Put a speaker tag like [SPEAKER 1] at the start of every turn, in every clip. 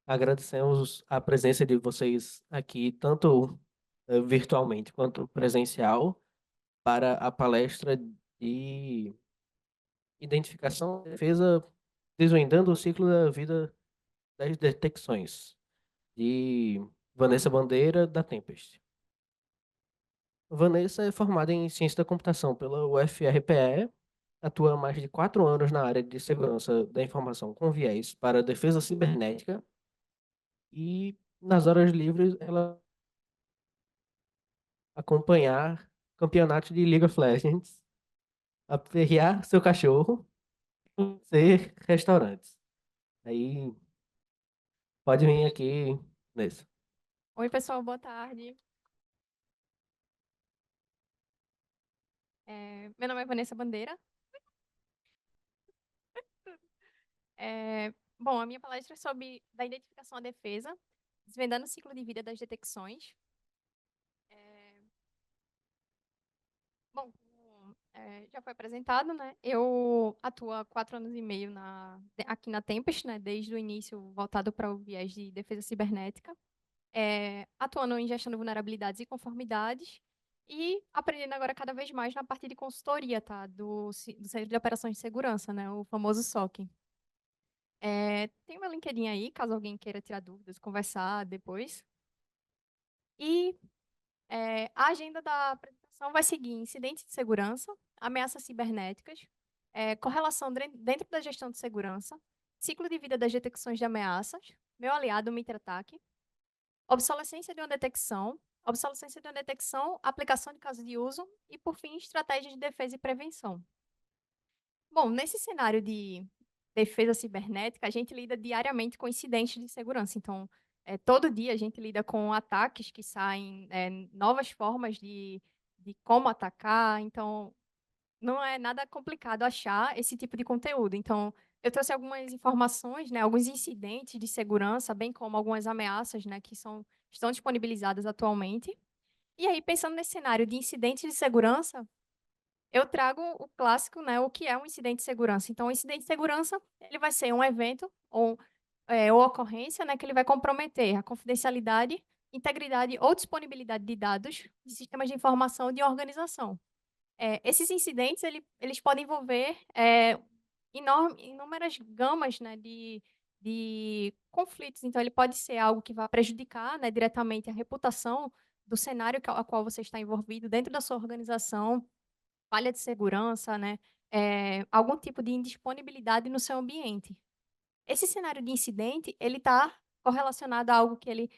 [SPEAKER 1] agradecemos a presença de vocês aqui, tanto virtualmente quanto presencial, para a palestra de identificação e defesa, desvendando o ciclo da vida das detecções, de Vanessa Bandeira, da Tempest. Vanessa é formada em Ciência da Computação pela UFRPE, atua há mais de 4 anos na área de segurança da informação com viés para defesa cibernética e, nas horas livres, ela acompanhar campeonatos de League of Legends, aperrear seu cachorro, ser restaurantes. Aí pode vir aqui nesse.
[SPEAKER 2] Oi, pessoal, boa tarde. Meu nome é Vanessa Bandeira. Bom, a minha palestra é sobre da identificação à defesa, desvendando o ciclo de vida das detecções. É, Bom, como, já foi apresentado, né? Eu atuo há 4 anos e meio aqui na Tempest, né? Desde o início, voltado para o viés de defesa cibernética, atuando em gestão de vulnerabilidades e conformidades, e aprendendo agora cada vez mais na parte de consultoria, tá? Do Centro de Operações de Segurança, né? O famoso SOC. Tem uma LinkedIn aí, caso alguém queira tirar dúvidas, conversar depois. E a agenda da apresentação vai seguir incidentes de segurança, ameaças cibernéticas, correlação dentro da gestão de segurança, ciclo de vida das detecções de ameaças, meu aliado, o Mitra-ataque, obsolescência de uma detecção, aplicação de caso de uso e, por fim, estratégias de defesa e prevenção. Bom, nesse cenário de defesa cibernética, a gente lida diariamente com incidentes de segurança. Então, todo dia a gente lida com ataques que saem, novas formas de como atacar. Então, não é nada complicado achar esse tipo de conteúdo. Então, eu trouxe algumas informações, né, alguns incidentes de segurança, bem como algumas ameaças, né, estão disponibilizadas atualmente. E aí, pensando nesse cenário de incidentes de segurança, eu trago o clássico, né, o que é um incidente de segurança. Então, o incidente de segurança, ele vai ser um evento ou ocorrência, né, que ele vai comprometer a confidencialidade, integridade ou disponibilidade de dados de sistemas de informação de uma organização. Esses incidentes, eles podem envolver inúmeras gamas, né, de conflitos. Então, ele pode ser algo que vai prejudicar, né, diretamente a reputação do cenário a qual você está envolvido dentro da sua organização, falha de segurança, né, algum tipo de indisponibilidade no seu ambiente. Esse cenário de incidente, ele está correlacionado a algo que ele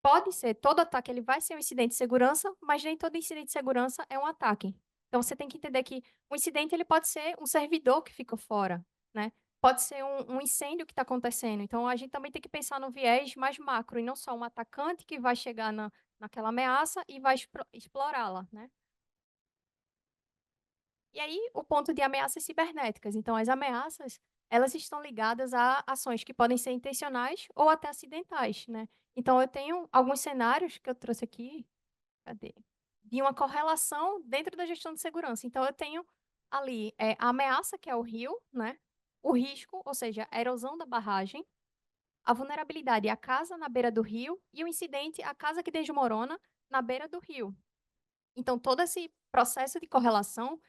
[SPEAKER 2] pode ser, todo ataque ele vai ser um incidente de segurança, mas nem todo incidente de segurança é um ataque. Então você tem que entender que um incidente ele pode ser um servidor que ficou fora, né? Pode ser um incêndio que está acontecendo. Então a gente também tem que pensar no viés mais macro e não só um atacante que vai chegar naquela ameaça e vai explorá-la, né? E aí, o ponto de ameaças cibernéticas. Então, as ameaças, elas estão ligadas a ações que podem ser intencionais ou até acidentais, né? Então, eu tenho alguns cenários que eu trouxe aqui, cadê? De uma correlação dentro da gestão de segurança. Então, eu tenho ali a ameaça, que é o rio, né? O risco, ou seja, a erosão da barragem, a vulnerabilidade, a casa na beira do rio, e o incidente, a casa que desmorona na beira do rio. Então, todo esse processo de correlação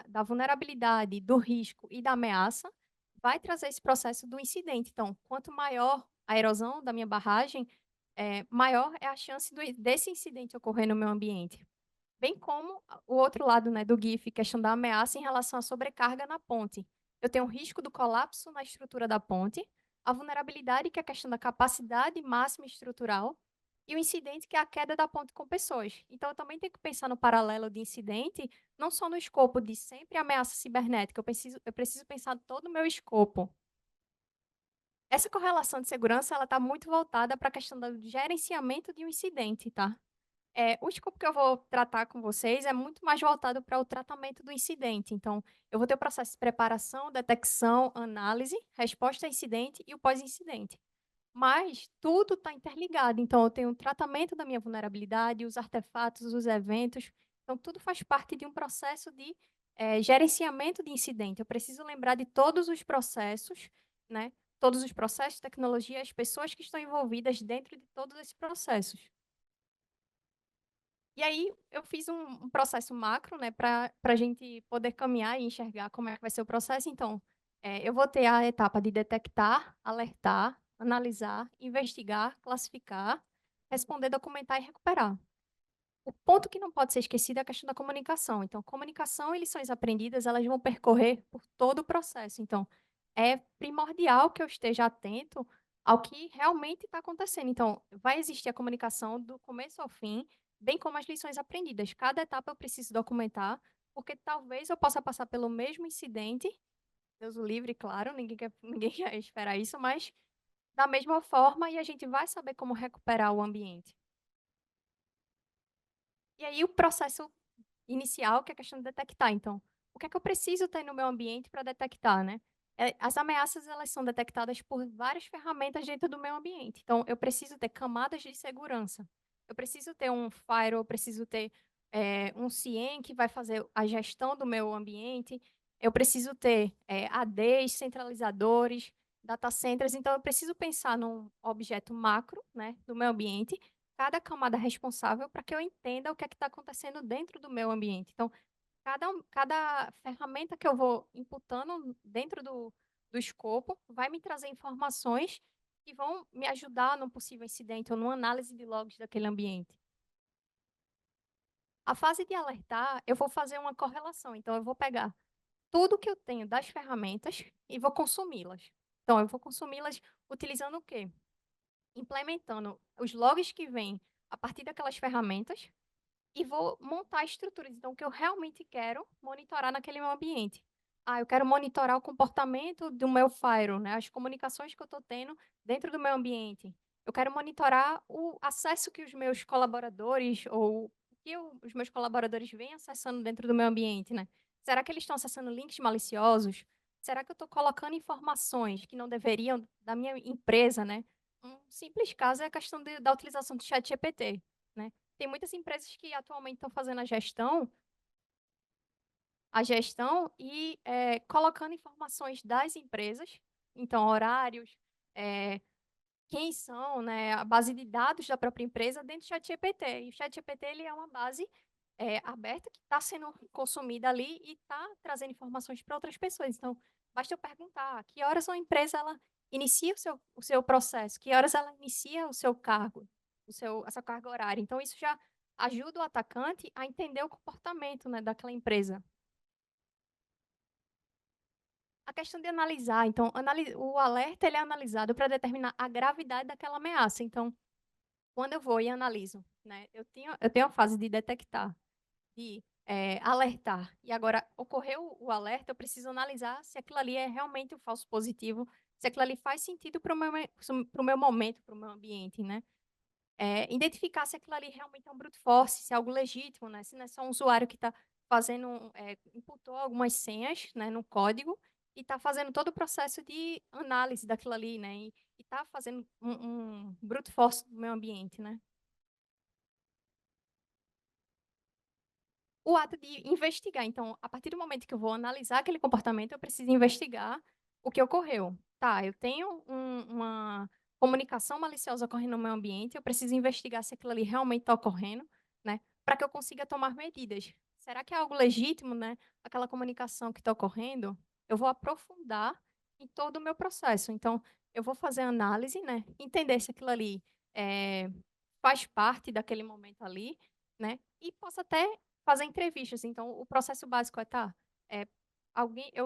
[SPEAKER 2] da vulnerabilidade, do risco e da ameaça vai trazer esse processo do incidente. Então, quanto maior a erosão da minha barragem, maior é a chance desse incidente ocorrer no meu ambiente. Bem como o outro lado, né, do GIF, questão da ameaça em relação à sobrecarga na ponte. Eu tenho o risco do colapso na estrutura da ponte, a vulnerabilidade, que é a questão da capacidade máxima estrutural, e o incidente, que é a queda da ponte com pessoas. Então, eu também tenho que pensar no paralelo de incidente, não só no escopo de sempre ameaça cibernética, eu preciso pensar todo o meu escopo. Essa correlação de segurança, ela está muito voltada para a questão do gerenciamento de um incidente, tá? O escopo que eu vou tratar com vocês é muito mais voltado para o tratamento do incidente. Então, eu vou ter o processo de preparação, detecção, análise, resposta a incidente e o pós-incidente. Mas tudo está interligado. Então, eu tenho o tratamento da minha vulnerabilidade, os artefatos, os eventos. Então, tudo faz parte de um processo de gerenciamento de incidente. Eu preciso lembrar de todos os processos, né? todos os processos, tecnologia, as pessoas que estão envolvidas dentro de todos esses processos. E aí eu fiz um processo macro, né, para a gente poder caminhar e enxergar como é que vai ser o processo. Então, eu vou ter a etapa de detectar, alertar, analisar, investigar, classificar, responder, documentar e recuperar. O ponto que não pode ser esquecido é a questão da comunicação. Então, comunicação e lições aprendidas, elas vão percorrer por todo o processo. Então, é primordial que eu esteja atento ao que realmente está acontecendo. Então, vai existir a comunicação do começo ao fim, bem como as lições aprendidas. Cada etapa eu preciso documentar, porque talvez eu possa passar pelo mesmo incidente, Deus o livre, claro, ninguém quer, ninguém quer esperar isso, mas da mesma forma, e a gente vai saber como recuperar o ambiente. E aí o processo inicial, que é a questão de detectar. Então, o que é que eu preciso ter no meu ambiente para detectar, né? As ameaças, elas são detectadas por várias ferramentas dentro do meu ambiente. Então, eu preciso ter camadas de segurança. Eu preciso ter um firewall, eu preciso ter um CIEM que vai fazer a gestão do meu ambiente. Eu preciso ter ADs, centralizadores, data centers. Então, eu preciso pensar num objeto macro, né, do meu ambiente, cada camada responsável para que eu entenda o que é que está acontecendo dentro do meu ambiente. Então, cada ferramenta que eu vou imputando dentro do escopo vai me trazer informações que vão me ajudar num possível incidente ou numa análise de logs daquele ambiente. A fase de alertar, eu vou fazer uma correlação. Então, eu vou pegar tudo que eu tenho das ferramentas e vou consumi-las. Então, eu vou consumi-las utilizando o quê? Implementando os logs que vêm a partir daquelas ferramentas e vou montar estruturas. Então, o que eu realmente quero monitorar naquele meu ambiente. Ah, eu quero monitorar o comportamento do meu firewall, né? As comunicações que eu estou tendo dentro do meu ambiente. Eu quero monitorar o acesso que os meus colaboradores ou o que os meus colaboradores vêm acessando dentro do meu ambiente, né? Será que eles estão acessando links maliciosos? Será que eu estou colocando informações que não deveriam da minha empresa, né? Um simples caso é a questão da utilização do chat GPT, né? Tem muitas empresas que atualmente estão fazendo a gestão e colocando informações das empresas, então horários, eh, quem são, né, a base de dados da própria empresa dentro do ChatGPT. E o ChatGPT ele é uma base aberta que está sendo consumida ali e está trazendo informações para outras pessoas. Então, basta eu perguntar que horas uma empresa ela inicia o seu processo, que horas ela inicia o seu cargo, a sua carga horária. Então, isso já ajuda o atacante a entender o comportamento, né, daquela empresa. A questão de analisar, então, o alerta ele é analisado para determinar a gravidade daquela ameaça. Então, quando eu vou e analiso, né, eu tenho a fase de detectar, de alertar, e agora ocorreu o alerta, eu preciso analisar se aquilo ali é realmente um falso positivo, se aquilo ali faz sentido para o meu momento, para o meu ambiente, né? Identificar se aquilo ali realmente é um brute force, se é algo legítimo, né? Se não é só um usuário que está fazendo, imputou algumas senhas, né, no código e está fazendo todo o processo de análise daquilo ali, né? E está fazendo um brute force do meu ambiente, né? O ato de investigar. Então, a partir do momento que eu vou analisar aquele comportamento, eu preciso investigar o que ocorreu. Tá, eu tenho uma comunicação maliciosa ocorrendo no meu ambiente, eu preciso investigar se aquilo ali realmente está ocorrendo, né? Para que eu consiga tomar medidas. Será que é algo legítimo, né? Aquela comunicação que está ocorrendo? Eu vou aprofundar em todo o meu processo. Então, eu vou fazer análise, né? Entender se aquilo ali faz parte daquele momento ali, né? E posso até fazer entrevistas. Então, o processo básico tá, é,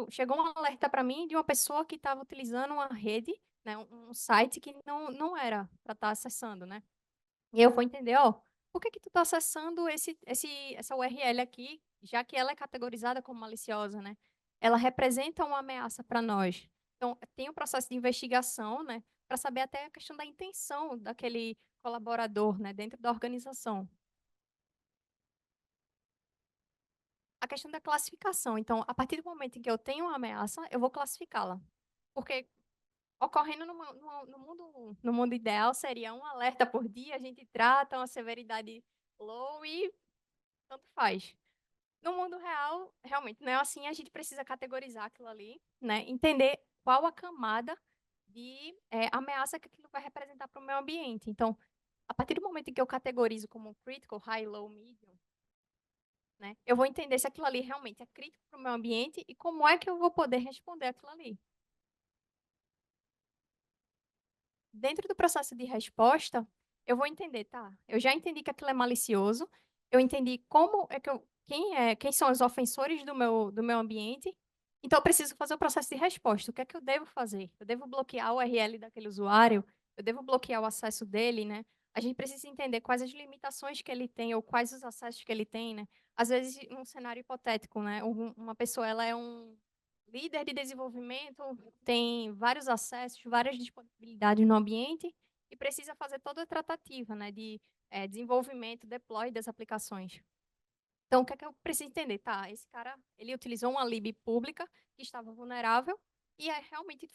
[SPEAKER 2] chegou um alerta para mim de uma pessoa que estava utilizando uma rede, né, um site que não era para estar acessando, né? E eu vou entender, ó, por que que tu está acessando essa URL aqui, já que ela é categorizada como maliciosa, né? Ela representa uma ameaça para nós. Então, tem um processo de investigação, né, para saber até a questão da intenção daquele colaborador, né, dentro da organização. A questão da classificação. Então, a partir do momento em que eu tenho uma ameaça, eu vou classificá-la. Porque ocorrendo no mundo ideal, seria um alerta por dia, a gente trata uma severidade low e tanto faz. No mundo real, realmente não é assim, a gente precisa categorizar aquilo ali, né? Entender qual a camada de ameaça que aquilo vai representar para o meio ambiente. Então, a partir do momento em que eu categorizo como critical, high, low, medium, né, eu vou entender se aquilo ali realmente é crítico para o meio ambiente e como é que eu vou poder responder aquilo ali. Dentro do processo de resposta, eu vou entender, tá, eu já entendi que aquilo é malicioso, eu entendi como é que quem são os ofensores do meu ambiente, então eu preciso fazer o processo de resposta. O que é que eu devo fazer? Eu devo bloquear o URL daquele usuário? Eu devo bloquear o acesso dele, né? A gente precisa entender quais as limitações que ele tem ou quais os acessos que ele tem, né? Às vezes, um cenário hipotético, né? Uma pessoa, ela é um líder de desenvolvimento, tem vários acessos, várias disponibilidades no ambiente e precisa fazer toda a tratativa, né, de desenvolvimento, deploy das aplicações. Então, o que é que eu preciso entender? Tá, esse cara, ele utilizou uma lib pública que estava vulnerável e realmente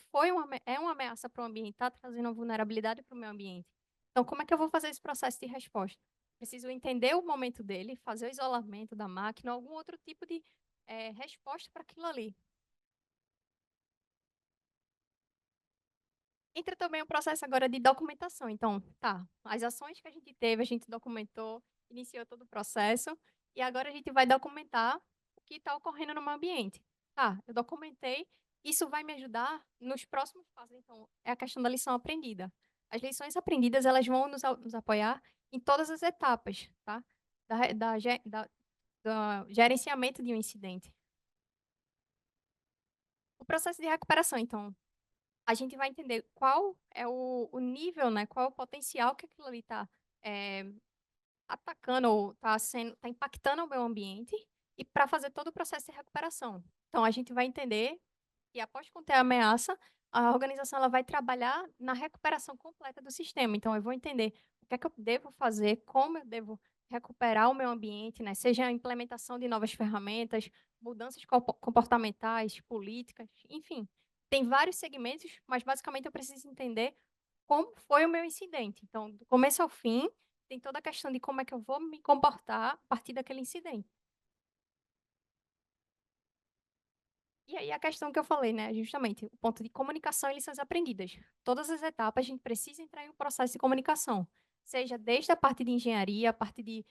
[SPEAKER 2] é uma ameaça para o ambiente, está trazendo uma vulnerabilidade para o meio ambiente. Então, como é que eu vou fazer esse processo de resposta? Preciso entender o momento dele, fazer o isolamento da máquina, algum outro tipo de resposta para aquilo ali. Entra também o processo agora de documentação. Então, tá, as ações que a gente teve, a gente documentou, iniciou todo o processo, e agora a gente vai documentar o que está ocorrendo no meu ambiente. Tá, eu documentei, isso vai me ajudar nos próximos passos. Então, é a questão da lição aprendida. As lições aprendidas, elas vão nos apoiar em todas as etapas, tá? Do gerenciamento de um incidente. O processo de recuperação, então, a gente vai entender qual é o nível, né, qual é o potencial que aquilo ali está atacando ou está impactando o meio ambiente e para fazer todo o processo de recuperação. Então, a gente vai entender que após conter a ameaça, a organização ela vai trabalhar na recuperação completa do sistema. Então, eu vou entender o que é que eu devo fazer, como eu devo recuperar o meio ambiente, né? Seja a implementação de novas ferramentas, mudanças comportamentais, políticas, enfim. Tem vários segmentos, mas basicamente eu preciso entender como foi o meu incidente. Então, do começo ao fim, tem toda a questão de como é que eu vou me comportar a partir daquele incidente. E aí a questão que eu falei, né, justamente, o ponto de comunicação e lições aprendidas. Todas as etapas a gente precisa entrar em um processo de comunicação, seja desde a parte de engenharia, a parte de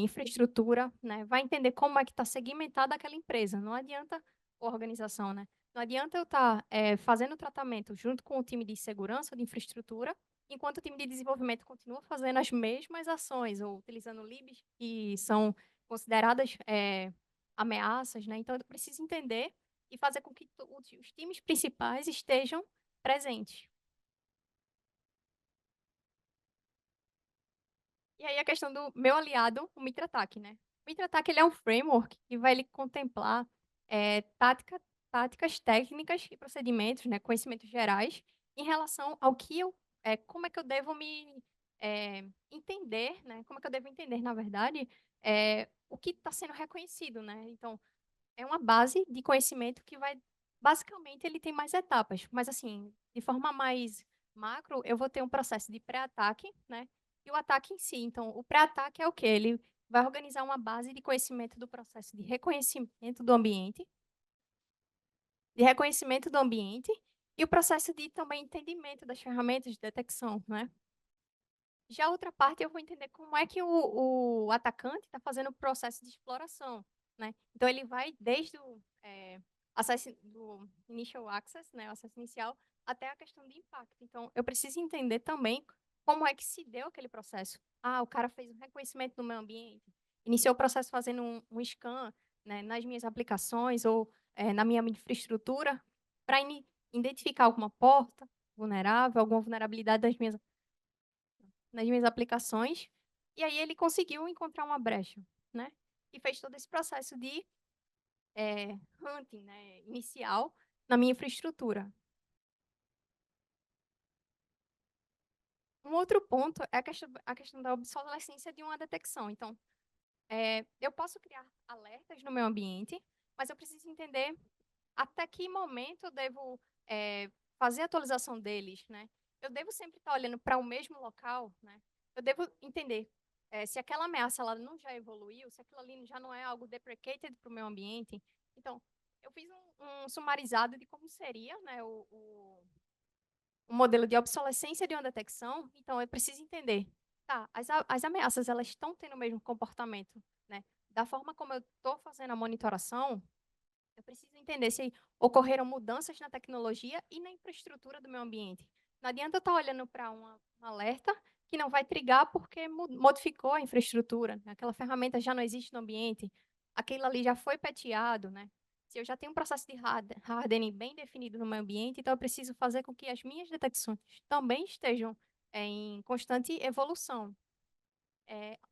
[SPEAKER 2] infraestrutura, né, vai entender como é que está segmentada aquela empresa. Não adianta a organização, né? Não adianta eu estar fazendo o tratamento junto com o time de segurança, de infraestrutura, enquanto o time de desenvolvimento continua fazendo as mesmas ações, ou utilizando libs que são consideradas ameaças, né? Então, eu preciso entender e fazer com que os times principais estejam presentes. E aí a questão do meu aliado, o MitraTac, né? O MitraTac ele é um framework que vai ele contemplar táticas, técnicas e procedimentos, né, conhecimentos gerais em relação ao que como é que eu devo me entender, né? Como é que eu devo entender, na verdade, o que está sendo reconhecido, né? Então, é uma base de conhecimento que vai, basicamente, ele tem mais etapas, mas assim, de forma mais macro, eu vou ter um processo de pré-ataque, né? E o ataque em si. Então, o pré-ataque é o quê? Ele vai organizar uma base de conhecimento do processo de reconhecimento do ambiente e o processo de também entendimento das ferramentas de detecção, né? Já a outra parte, eu vou entender como é que o atacante está fazendo o processo de exploração, né? Então, ele vai desde o acesso do initial access, né, o acesso inicial, até a questão de impacto. Então, eu preciso entender também como é que se deu aquele processo. Ah, o cara fez um reconhecimento do meio ambiente, iniciou o processo fazendo um scan, né, nas minhas aplicações ou na minha infraestrutura para identificar alguma porta vulnerável, alguma vulnerabilidade nas minhas aplicações, e aí ele conseguiu encontrar uma brecha, né? E fez todo esse processo de hunting, né, inicial na minha infraestrutura. Um outro ponto é a questão da obsolescência de uma detecção. Então, eu posso criar alertas no meu ambiente, mas eu preciso entender até que momento eu devo fazer a atualização deles, né? Eu devo sempre estar olhando para o mesmo local, né? Eu devo entender se aquela ameaça ela não já evoluiu, se aquilo ali já não é algo deprecated para o meu ambiente. Então, eu fiz um sumarizado de como seria, né, o modelo de obsolescência de uma detecção, então eu preciso entender, tá, as ameaças, elas estão tendo o mesmo comportamento, né? Da forma como eu estou fazendo a monitoração, eu preciso entender se ocorreram mudanças na tecnologia e na infraestrutura do meu ambiente. Não adianta eu estar olhando para um alerta que não vai trigar porque modificou a infraestrutura, né? Aquela ferramenta já não existe no ambiente, aquilo ali já foi pateado, né? Se eu já tenho um processo de hardening bem definido no meu ambiente, então eu preciso fazer com que as minhas detecções também estejam em constante evolução.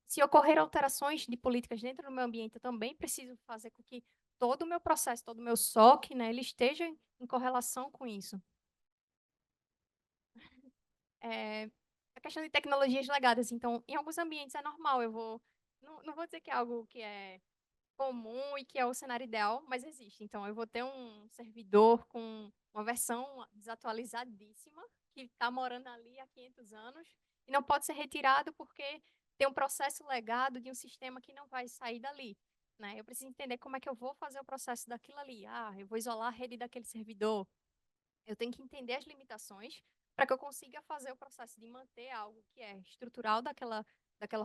[SPEAKER 2] Se ocorrer alterações de políticas dentro do meu ambiente, eu também preciso fazer com que todo o meu processo, todo o meu SOC, né, ele esteja em correlação com isso. A questão de tecnologias legadas, então, em alguns ambientes é normal, não vou dizer que é algo que é comum e que é o cenário ideal, mas existe. Então, eu vou ter um servidor com uma versão desatualizadíssima, que está morando ali há 500 anos, e não pode ser retirado porque tem um processo legado de um sistema que não vai sair dali. Né? Eu preciso entender como é que eu vou fazer o processo daquilo ali. Eu vou isolar a rede daquele servidor. Eu tenho que entender as limitações para que eu consiga fazer o processo de manter algo que é estrutural daquela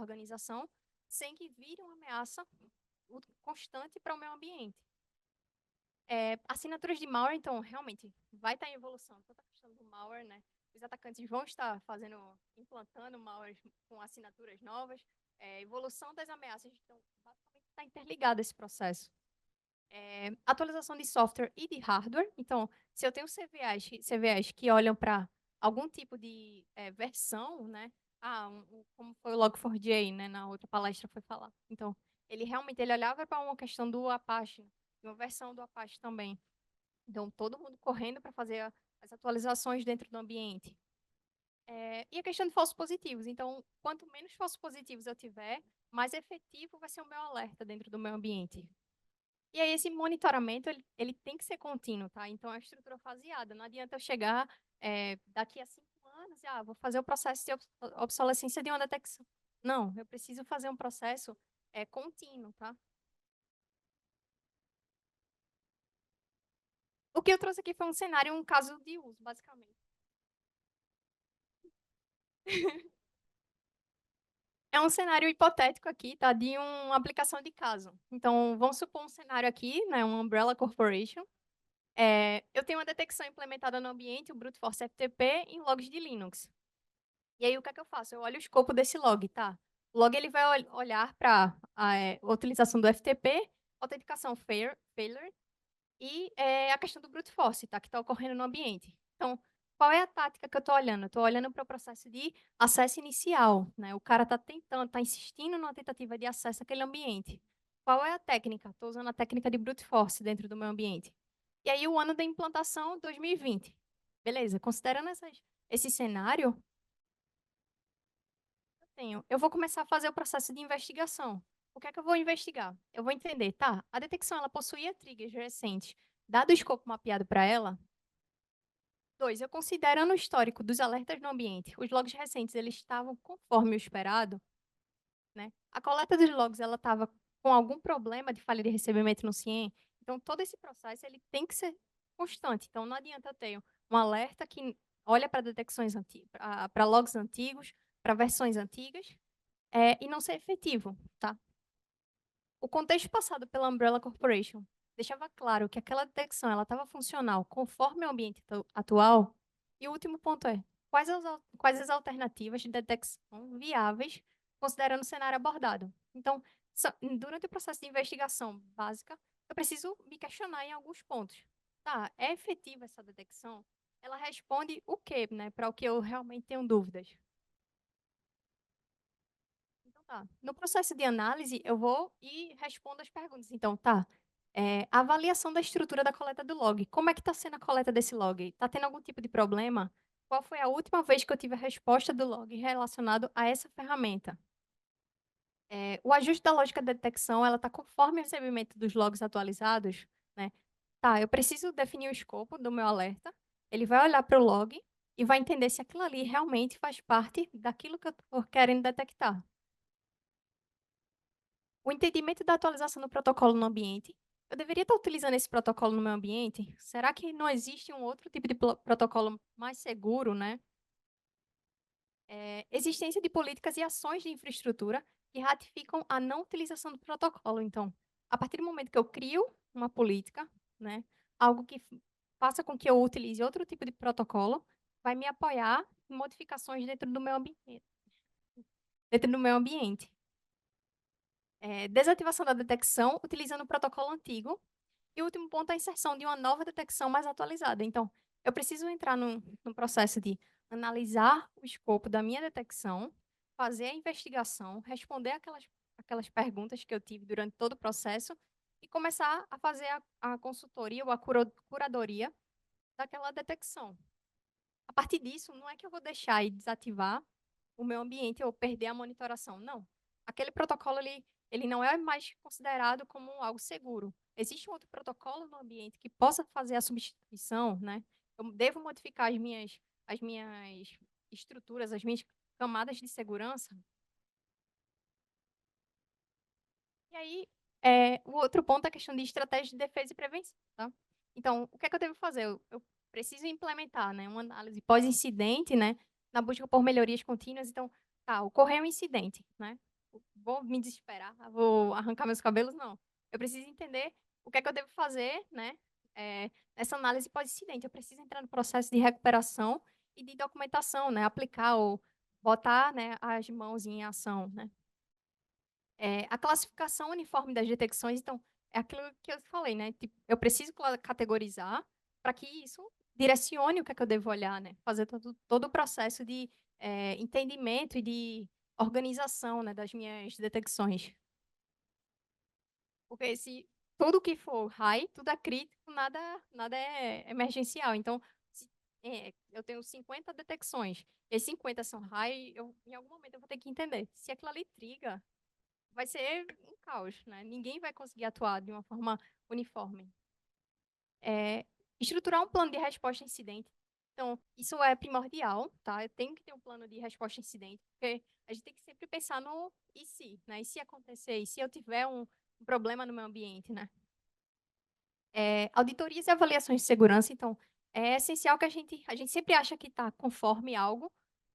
[SPEAKER 2] organização, sem que vire uma ameaça constante para o meu ambiente. Assinaturas de malware, então, realmente, vai estar em evolução. Toda a questão do malware, né? Os atacantes vão estar implantando malwares com assinaturas novas. Evolução das ameaças, então, basicamente está interligado esse processo. Atualização de software e de hardware. Então, se eu tenho CVEs que olham para algum tipo de versão, né? Como foi o Log4j, né? Na outra palestra foi falar. Então, ele olhava para uma questão do Apache, uma versão do Apache também. Então, todo mundo correndo para fazer as atualizações dentro do ambiente. E a questão de falsos positivos. Então, quanto menos falsos positivos eu tiver, mais efetivo vai ser o meu alerta dentro do meu ambiente. E aí, esse monitoramento, ele tem que ser contínuo, tá? Então, é uma estrutura faseada. Não adianta eu chegar daqui a 5 anos e, vou fazer o processo de obsolescência de uma detecção. Não, eu preciso fazer um processo contínuo, tá? O que eu trouxe aqui foi um cenário, um caso de uso, basicamente. É um cenário hipotético aqui, tá? De uma aplicação de caso. Então, vamos supor um cenário aqui, né? Uma Umbrella Corporation. Eu tenho uma detecção implementada no ambiente, o Brute Force FTP, em logs de Linux. E aí, o que é que eu faço? Eu olho o escopo desse log, tá? O log ele vai olhar para a utilização do FTP, autenticação failure e a questão do brute force, tá? Que está ocorrendo no ambiente. Então, qual é a tática que eu estou olhando? Eu estou olhando para o processo de acesso inicial, né? O cara está tentando, está insistindo numa tentativa de acesso àquele ambiente. Qual é a técnica? Estou usando a técnica de brute force dentro do meu ambiente. E aí, o ano da implantação, 2020. Beleza, considerando esse cenário, eu vou começar a fazer o processo de investigação. O que é que eu vou investigar? Eu vou entender, tá? A detecção ela possuía triggers recentes. Dado o escopo mapeado para ela. 2, eu considerando o histórico dos alertas no ambiente, os logs recentes eles estavam conforme o esperado, né? A coleta dos logs ela estava com algum problema de falha de recebimento no CIEM. Então todo esse processo ele tem que ser constante. Então não adianta eu ter um alerta que olha para detecções antigas, para logs antigos, para versões antigas, e não ser efetivo, tá? O contexto passado pela Umbrella Corporation deixava claro que aquela detecção ela estava funcional conforme o ambiente atual. E o último ponto é, quais as alternativas de detecção viáveis considerando o cenário abordado? Então, durante o processo de investigação básica, eu preciso me questionar em alguns pontos. Tá, é efetiva essa detecção? Ela responde o quê, né, para o que eu realmente tenho dúvidas? Então, tá. No processo de análise, eu vou e respondo as perguntas. Então, tá. A avaliação da estrutura da coleta do log. Como é que está sendo a coleta desse log? Está tendo algum tipo de problema? Qual foi a última vez que eu tive a resposta do log relacionado a essa ferramenta? O ajuste da lógica de detecção, ela está conforme o recebimento dos logs atualizados, né? Tá, eu preciso definir o escopo do meu alerta. Ele vai olhar para o log e vai entender se aquilo ali realmente faz parte daquilo que eu estou querendo detectar. O entendimento da atualização do protocolo no ambiente. eu deveria estar utilizando esse protocolo no meu ambiente? Será que não existe um outro tipo de protocolo mais seguro, né? Existência de políticas e ações de infraestrutura que ratificam a não utilização do protocolo. Então, a partir do momento que eu crio uma política, né, algo que faça com que eu utilize outro tipo de protocolo, vai me apoiar em modificações dentro do meu ambiente. Dentro do meu ambiente. Desativação da detecção utilizando o protocolo antigo. E o último ponto é a inserção de uma nova detecção mais atualizada. Então, eu preciso entrar no processo de analisar o escopo da minha detecção, fazer a investigação, responder aquelas perguntas que eu tive durante todo o processo e começar a fazer a consultoria ou a curadoria daquela detecção. A partir disso, não é que eu vou deixar e desativar o meu ambiente ou perder a monitoração. Não. Aquele protocolo, ele não é mais considerado como algo seguro. Existe um outro protocolo no ambiente que possa fazer a substituição, né? Eu devo modificar as minhas estruturas, as minhas camadas de segurança. E aí, o outro ponto é a questão de estratégia de defesa e prevenção, tá? Então, o que é que eu devo fazer? Eu preciso implementar, né, uma análise pós-incidente, né, na busca por melhorias contínuas. Então, tá, ocorreu um incidente, né? Vou me desesperar, vou arrancar meus cabelos? Não. Eu preciso entender o que é que eu devo fazer, né, nessa análise pós-incidente. Eu preciso entrar no processo de recuperação e de documentação, né, aplicar ou botar, né, as mãos em ação, né? A classificação uniforme das detecções, então, é aquilo que eu falei, né? Tipo, eu preciso categorizar para que isso direcione o que é que eu devo olhar, né? Fazer todo o processo de entendimento e de organização, né, das minhas detecções. Porque se tudo que for high, tudo é crítico, nada é emergencial. Então, se, eu tenho 50 detecções, e 50 são high, em algum momento eu vou ter que entender se aquilo ali triga, vai ser um caos, né? Ninguém vai conseguir atuar de uma forma uniforme. Estruturar um plano de resposta a incidente. Então, isso é primordial, tá? Eu tenho que ter um plano de resposta a incidente, porque a gente tem que sempre pensar no e se, né? E se acontecer, e se eu tiver um problema no meu ambiente, né? Auditorias e avaliações de segurança, então, é essencial que a gente sempre acha que está conforme algo,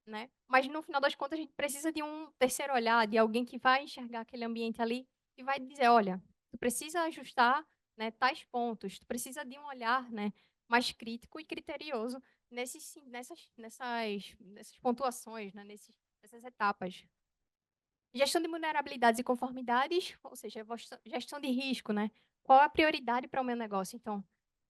[SPEAKER 2] né? Mas no final das contas a gente precisa de um terceiro olhar, de alguém que vai enxergar aquele ambiente ali e vai dizer, olha, tu precisa ajustar, né, tais pontos, tu precisa de um olhar, né, mais crítico e criterioso nessas pontuações, né, nessas etapas. Gestão de vulnerabilidades e conformidades, ou seja, gestão de risco, né? Qual é a prioridade para o meu negócio? Então,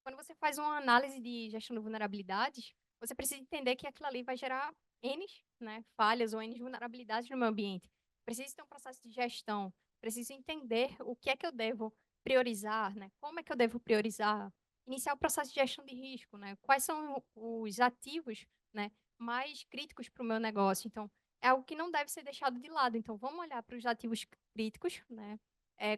[SPEAKER 2] quando você faz uma análise de gestão de vulnerabilidades, você precisa entender que aquilo ali vai gerar N, né, falhas ou N vulnerabilidades no meu ambiente. Preciso ter um processo de gestão, preciso entender o que é que eu devo priorizar, né? Como é que eu devo priorizar? Iniciar o processo de gestão de risco, né? Quais são os ativos, né, mais críticos para o meu negócio? Então, é algo que não deve ser deixado de lado. Então, vamos olhar para os ativos críticos, né?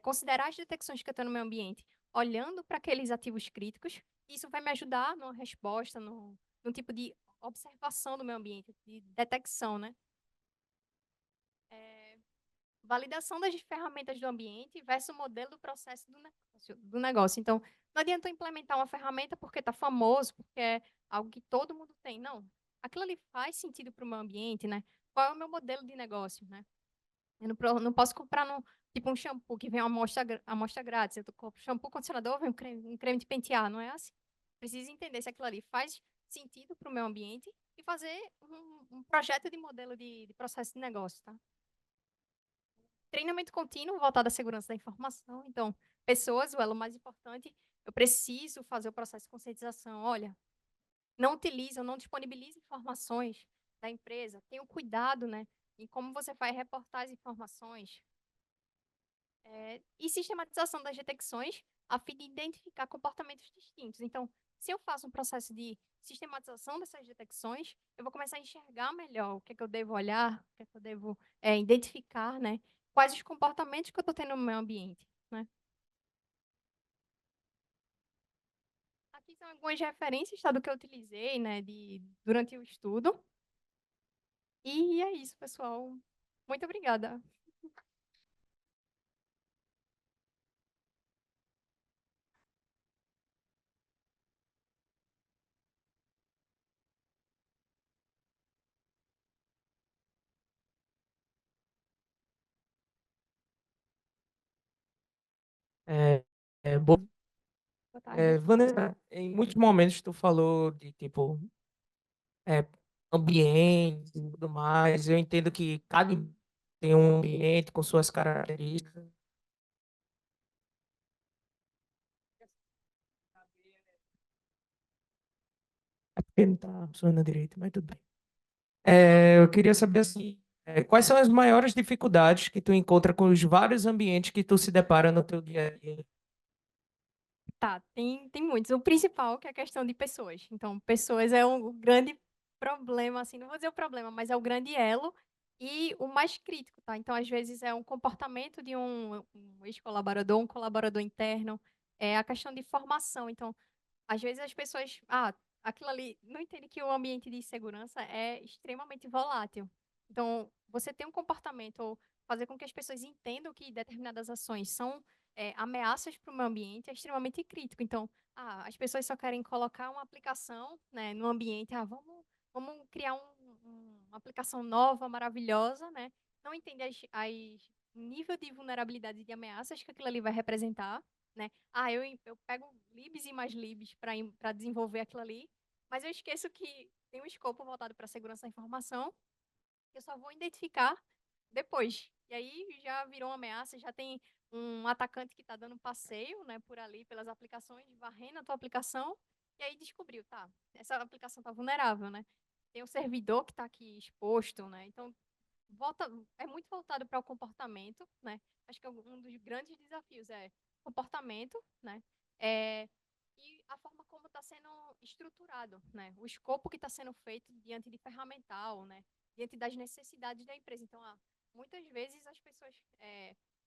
[SPEAKER 2] Considerar as detecções que eu tenho no meu ambiente, olhando para aqueles ativos críticos. Isso vai me ajudar numa resposta, num tipo de observação do meu ambiente, de detecção, né? Validação das ferramentas do ambiente versus o modelo do processo do negócio. Então, não adianta eu implementar uma ferramenta porque está famoso, porque é algo que todo mundo tem. Não. Aquilo ali faz sentido para o meu ambiente, né? Qual é o meu modelo de negócio, né? Eu não posso comprar tipo um shampoo que vem uma amostra grátis. Eu compro shampoo, condicionador, vem um creme de pentear. Não é assim. Preciso entender se aquilo ali faz sentido para o meu ambiente e fazer um projeto de modelo de processo de negócio, tá? Treinamento contínuo voltado à segurança da informação. Então, pessoas, o elo mais importante, eu preciso fazer o processo de conscientização. Olha, não utilize ou não disponibilize informações da empresa. Tenha cuidado, né, em como você vai reportar as informações. E sistematização das detecções a fim de identificar comportamentos distintos. Então, se eu faço um processo de sistematização dessas detecções, eu vou começar a enxergar melhor o que é que eu devo olhar, o que é que eu devo identificar, né? Quais os comportamentos que eu estou tendo no meu ambiente, né? Aqui são algumas referências, tá, do que eu utilizei, né, durante o estudo. E é isso, pessoal. Muito obrigada.
[SPEAKER 3] É, boa.
[SPEAKER 2] Boa tarde.
[SPEAKER 3] Vanessa, em muitos momentos tu falou de tipo é, ambiente e tudo mais. Eu entendo que cada tem um ambiente com suas características. É porque não tá funcionando direito, mas tudo bem. Eu queria saber assim, quais são as maiores dificuldades que tu encontra com os vários ambientes que tu se depara no teu dia a dia?
[SPEAKER 2] Tá, tem muitos. O principal que é a questão de pessoas. Então, pessoas é um grande problema, assim, não vou dizer o problema, mas é o grande elo e o mais crítico, tá? Então, às vezes, é um comportamento de um ex-colaborador, um colaborador interno, é a questão de formação. Então, às vezes as pessoas, aquilo ali, não entende que o ambiente de segurança é extremamente volátil. Então, você ter um comportamento ou fazer com que as pessoas entendam que determinadas ações são ameaças para o meio ambiente é extremamente crítico. Então, as pessoas só querem colocar uma aplicação, né, no ambiente, vamos criar uma aplicação nova, maravilhosa, né? Não entende nível de vulnerabilidade e de ameaças que aquilo ali vai representar, né? Eu pego libs e mais libs para desenvolver aquilo ali, mas eu esqueço que tem um escopo voltado para a segurança da informação, que eu só vou identificar depois. E aí já virou uma ameaça, já tem um atacante que está dando passeio, né, por ali, pelas aplicações, varrendo a tua aplicação, e aí descobriu, tá, essa aplicação está vulnerável, né? Tem um servidor que está aqui exposto, né? Então, volta, é muito voltado para o comportamento, né? Acho que um dos grandes desafios é comportamento, né? É, e a forma como está sendo estruturado, né? O escopo que está sendo feito diante de ferramental, né? Diante das necessidades da empresa. Então, muitas vezes as pessoas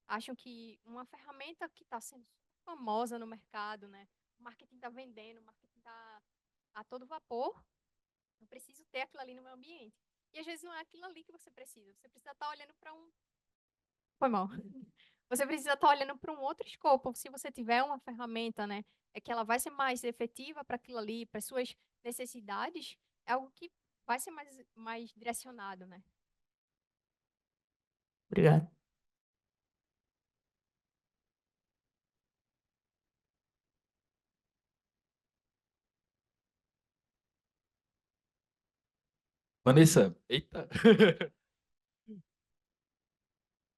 [SPEAKER 2] acham que uma ferramenta que está sendo famosa no mercado, né? O marketing está vendendo, o marketing está a todo vapor, eu preciso ter aquilo ali no meu ambiente. E às vezes não é aquilo ali que você precisa. Você precisa estar olhando para um. Foi mal. Você precisa estar olhando para um outro escopo. Se você tiver uma ferramenta, né, é que ela vai ser mais efetiva para aquilo ali, para suas necessidades, é algo que vai ser mais direcionado, né?
[SPEAKER 3] Obrigado.
[SPEAKER 4] Vanessa, eita.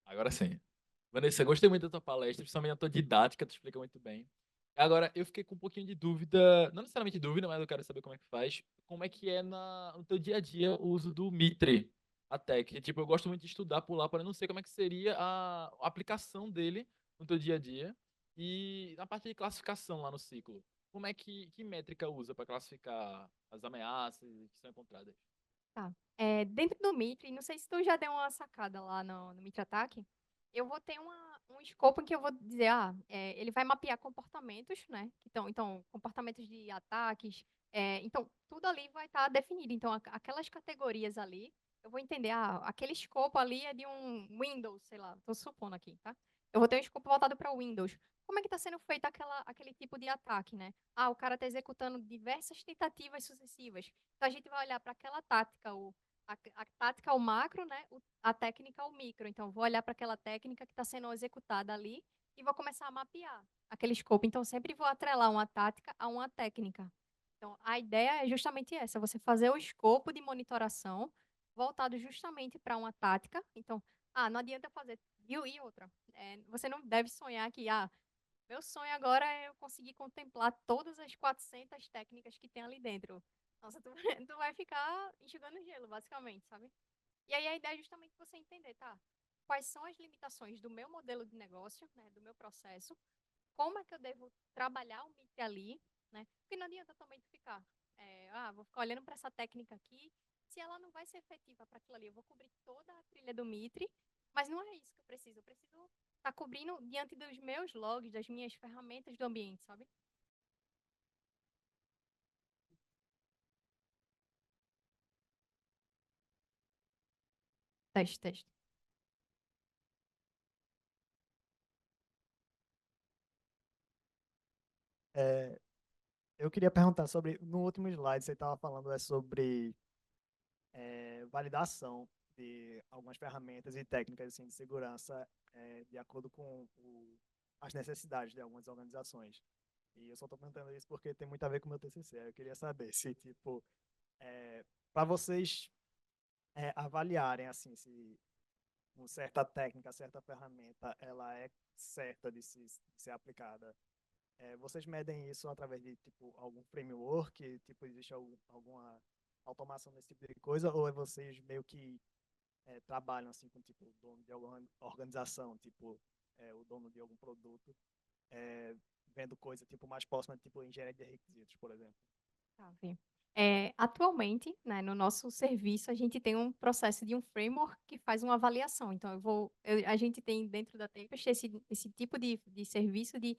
[SPEAKER 4] Agora sim. Vanessa, gostei muito da tua palestra, principalmente da tua didática, tu explica muito bem. Agora, eu fiquei com um pouquinho de dúvida, não necessariamente dúvida, mas eu quero saber como é que faz. Como é que é no teu dia a dia o uso do Mitre, até que, tipo, eu gosto muito de estudar por lá, para não sei como é que seria a aplicação dele no teu dia a dia. E na parte de classificação lá no ciclo, como é que métrica usa para classificar as ameaças que são encontradas?
[SPEAKER 2] Tá. Dentro do Mitre, não sei se tu já deu uma sacada lá no Mitre Ataque, eu vou ter um escopo em que eu vou dizer, ele vai mapear comportamentos, né? Então comportamentos de ataques, então tudo ali vai estar definido. Então, aquelas categorias ali, eu vou entender, aquele escopo ali é de um Windows, sei lá, estou supondo aqui, tá? Eu vou ter um escopo voltado para o Windows. Como é que está sendo feito aquele tipo de ataque, né? O cara está executando diversas tentativas sucessivas. Então, a gente vai olhar para aquela tática, a tática, o macro, né? A técnica, o micro. Então, vou olhar para aquela técnica que está sendo executada ali e vou começar a mapear aquele escopo. Então, sempre vou atrelar uma tática a uma técnica. Então, a ideia é justamente essa, você fazer o escopo de monitoração voltado justamente para uma tática. Então, não adianta fazer... E outra, você não deve sonhar que, meu sonho agora é eu conseguir contemplar todas as 400 técnicas que tem ali dentro. Nossa, tu, tu vai ficar enxugando gelo, basicamente, sabe? E aí a ideia é justamente você entender, tá? Quais são as limitações do meu modelo de negócio, né, do meu processo, como é que eu devo trabalhar o MIT ali, né? Porque não adianta também tu ficar, vou ficar olhando para essa técnica aqui, se ela não vai ser efetiva para aquilo ali, eu vou cobrir toda a trilha do Mitre, mas não é isso que eu preciso estar cobrindo diante dos meus logs, das minhas ferramentas do ambiente, sabe? Teste, teste.
[SPEAKER 5] É, eu queria perguntar sobre, no último slide você estava falando sobre validação de algumas ferramentas e técnicas assim, de segurança de acordo com as necessidades de algumas organizações. E eu só estou perguntando isso porque tem muito a ver com o meu TCC. Eu queria saber se, tipo, para vocês avaliarem, assim, se uma certa técnica, certa ferramenta, ela é certa de ser aplicada. Vocês medem isso através de, tipo, algum framework? Tipo, existe alguma automação desse tipo de coisa? Ou vocês meio que trabalham, assim, com, tipo, o dono de alguma organização, tipo, o dono de algum produto, vendo coisa, tipo, mais próxima, tipo, engenharia de requisitos, por exemplo?
[SPEAKER 2] Tá, vê. Atualmente, né, no nosso serviço, a gente tem um processo de um framework que faz uma avaliação. Então, a gente tem dentro da Tempest esse tipo de serviço de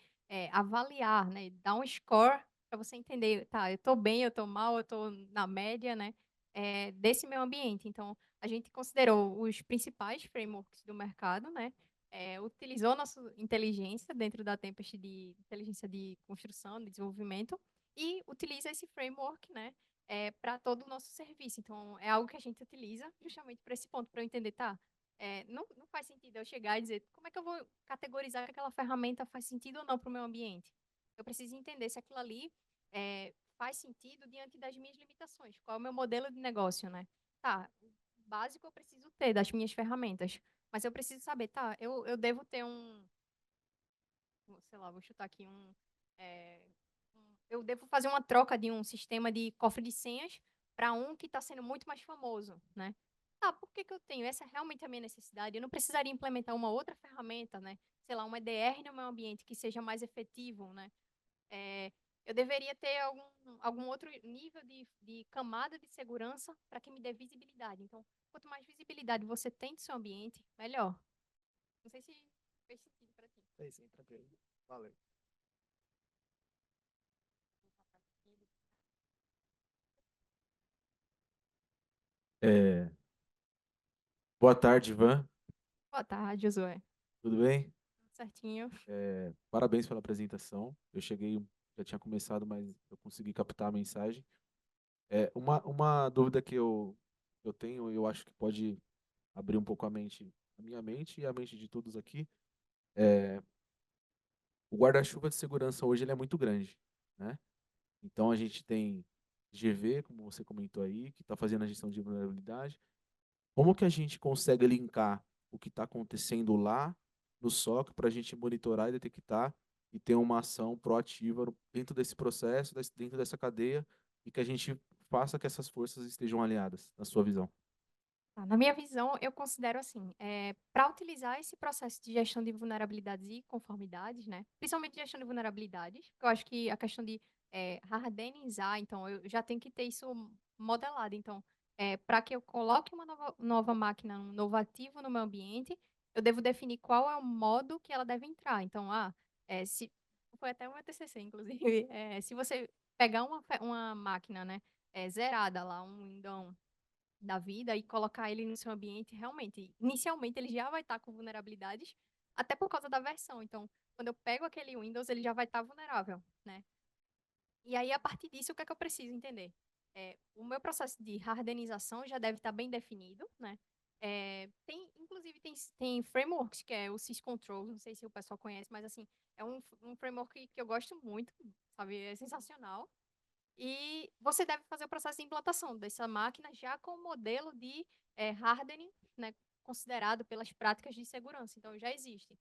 [SPEAKER 2] avaliar, né, dar um score para você entender, tá, eu estou bem, eu estou mal, eu estou na média, né, desse meu ambiente. Então, a gente considerou os principais frameworks do mercado, né, utilizou nossa inteligência dentro da Tempest de inteligência de construção, de desenvolvimento, e utiliza esse framework, né, para todo o nosso serviço. Então, é algo que a gente utiliza justamente para esse ponto, para eu entender, tá? Não faz sentido eu chegar e dizer como é que eu vou categorizar que aquela ferramenta faz sentido ou não para o meu ambiente. Eu preciso entender se aquilo ali faz sentido diante das minhas limitações. Qual é o meu modelo de negócio, né? Tá, o básico eu preciso ter das minhas ferramentas, mas eu preciso saber, tá? Eu devo ter sei lá, vou chutar aqui eu devo fazer uma troca de um sistema de cofre de senhas para um que está sendo muito mais famoso, né? Ah, por que que eu tenho? Essa é realmente a minha necessidade. Eu não precisaria implementar uma outra ferramenta, né? Sei lá, uma EDR no meu ambiente que seja mais efetivo, né? Eu deveria ter algum outro nível de camada de segurança para que me dê visibilidade. Então, quanto mais visibilidade você tem do seu ambiente, melhor. Não sei se fez sentido para ti.
[SPEAKER 5] Sim, tranquilo. Valeu.
[SPEAKER 6] É, boa tarde, Ivan.
[SPEAKER 2] Boa tarde, Josué.
[SPEAKER 6] Tudo bem?
[SPEAKER 2] Certinho.
[SPEAKER 6] Parabéns pela apresentação. Eu cheguei, já tinha começado, mas eu consegui captar a mensagem. Uma dúvida que eu tenho, eu acho que pode abrir um pouco a minha mente e a mente de todos aqui. O guarda-chuva de segurança hoje ele é muito grande, né? Então a gente tem GV, como você comentou aí, que está fazendo a gestão de vulnerabilidade. Como que a gente consegue linkar o que está acontecendo lá no SOC para a gente monitorar e detectar e ter uma ação proativa dentro desse processo, dentro dessa cadeia, e que a gente faça que essas forças estejam alinhadas, na sua visão?
[SPEAKER 2] Tá, na minha visão, eu considero assim, para utilizar esse processo de gestão de vulnerabilidades e conformidades, né, principalmente gestão de vulnerabilidades, porque eu acho que a questão de hardenizar, então eu já tenho que ter isso modelado. Então, para que eu coloque uma nova máquina, um novo ativo no meu ambiente, eu devo definir qual é o modo que ela deve entrar. Então, se foi até o meu TCC, inclusive, se você pegar uma máquina, né, zerada lá, um Windows da vida e colocar ele no seu ambiente, realmente, inicialmente ele já vai estar com vulnerabilidades, até por causa da versão. Então, quando eu pego aquele Windows, ele já vai estar vulnerável, né? E aí, a partir disso, o que é que eu preciso entender? O meu processo de hardenização já deve estar bem definido, né? Inclusive, tem frameworks, que é o syscontrol, não sei se o pessoal conhece, mas, assim, é um framework que eu gosto muito, sabe? É sensacional. E você deve fazer o processo de implantação dessa máquina já com o modelo de hardening, né, considerado pelas práticas de segurança. Então, já existe.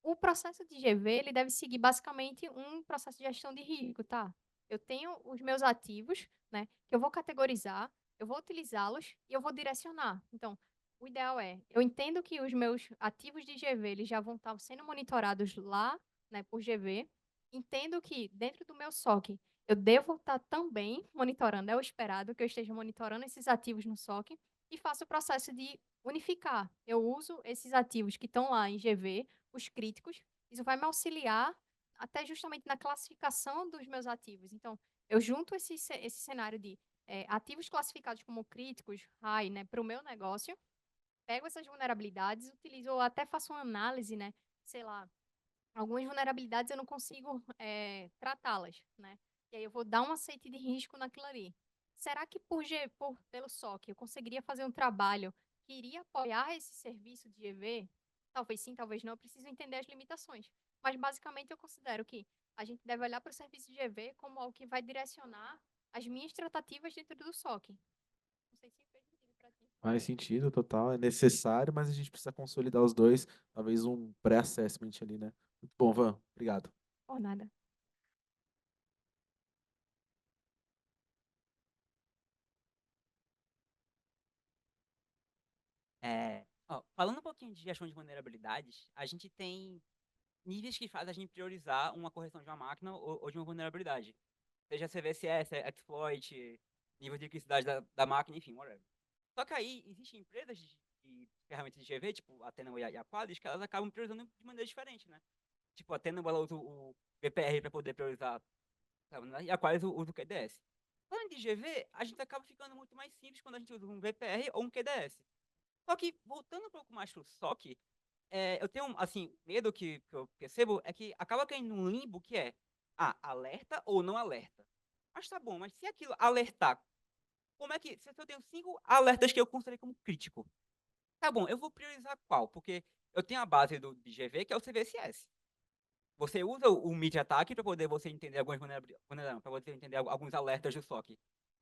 [SPEAKER 2] O processo de GV, ele deve seguir basicamente um processo de gestão de risco, tá? Eu tenho os meus ativos, né, que eu vou categorizar, eu vou utilizá-los e eu vou direcionar. Então, o ideal eu entendo que os meus ativos de GV, eles já vão estar sendo monitorados lá, né, por GV. Entendo que dentro do meu SOC, eu devo estar também monitorando, é o esperado que eu esteja monitorando esses ativos no SOC e faço o processo de unificar. Eu uso esses ativos que estão lá em GV, os críticos, isso vai me auxiliar até justamente na classificação dos meus ativos. Então, eu junto esse cenário de ativos classificados como críticos, high, né, para o meu negócio, pego essas vulnerabilidades, utilizo, ou até faço uma análise, né, sei lá, algumas vulnerabilidades eu não consigo tratá-las, né, e aí eu vou dar um aceite de risco naquilo ali. Será que pelo SOC eu conseguiria fazer um trabalho que iria apoiar esse serviço de GV? Talvez sim, talvez não. Eu preciso entender as limitações. Mas basicamente eu considero que a gente deve olhar para o serviço de GV como algo que vai direcionar as minhas tratativas dentro do SOC. Não sei se fez sentido para ti.
[SPEAKER 6] Faz sentido, total, é necessário, mas a gente precisa consolidar os dois, talvez um pré-assessment ali, né? Muito bom, Van, obrigado.
[SPEAKER 2] Por nada.
[SPEAKER 7] Falando um pouquinho de gestão de vulnerabilidades, a gente tem níveis que fazem a gente priorizar uma correção de uma máquina ou de uma vulnerabilidade. Seja CVSS, exploit, nível de criticidade da máquina, enfim, whatever. Só que aí, existem empresas de ferramentas de GV, tipo a Tenable e a Qualys, que elas acabam priorizando de maneira diferente, né? Tipo, a Tenable ela usa o VPR para poder priorizar, sabe, né? E a Qualys usa o QDS. Falando de GV, a gente acaba ficando muito mais simples quando a gente usa um VPR ou um QDS. Só que, voltando um pouco mais pro SOC, eu tenho, assim, medo que eu percebo é que acaba caindo num limbo que é, alerta ou não alerta. Mas tá bom, mas se aquilo alertar, como é que, se eu tenho 5 alertas que eu considerei como crítico, tá bom, eu vou priorizar qual? Porque eu tenho a base de GV, que é o CVSS. Você usa o Media Attack para poder você entender algumas vulnerabilidades, para você entender alguns alertas do SOC.